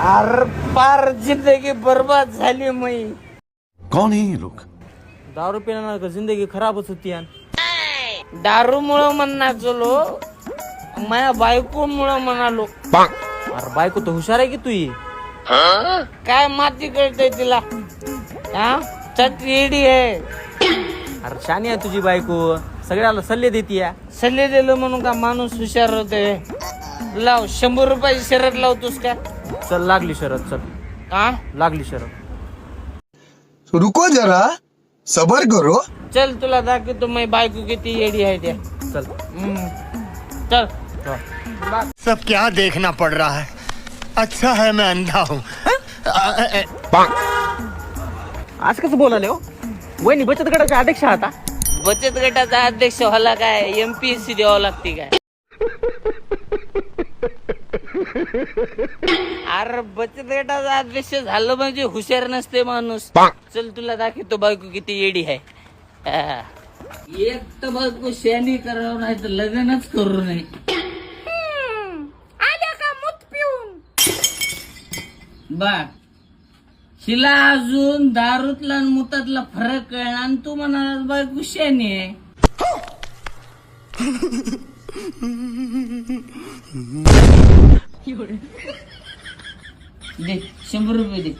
अरे पार जिंदगी बर्बाद झाली मई. कौन है ये लोग? दारू पिण्यानं का जिंदगी खराबच होती यान. दारू मुळे म्हणणार चलो, माझ्या बायको मुळे म्हणालो. अरे बायको तर हुशार आहे की तू ही. काय माती कळतय तिला, हा चट रेडी आहे. अरे शानी आहे तुझी बायको, सगळ्याला सल्ले देती या. सल्ले दिलं म्हणून का माणूस हुशार होतोय. लाव 100 रुपयाची शर्ट लावतोस का? चल लागली शरद, चल हा लागली शरद. रुको जरा, सबर करो. चल तुला दाखवतो माझी बायको किती येडी आहे त्या. चल चल सब क्या देखना पड़ रहा है. अच्छा है मैं अंधा हूँ. आज कसं बोलाले हो. वहिनी बचत गटाच्या अध्यक्ष आता. बचत गटाचा अध्यक्ष व्हायला काय MPSC द्यावं लागते काय? अरे बचत गटाचा अध्यक्ष झालं म्हणजे हुशार नसते माणूस. चल तुला दाखवतो बायको किती येडी आहे. एक तर बायको शहाणी करावं नाही तर लग्नच करू नये. आल्या का मूत पिऊन बघ, हिला अजून दारूतला आणि मुतातला फरक कळला आणि तू म्हणाला बायको शहाणी आहे. दे 100 रुपये दे.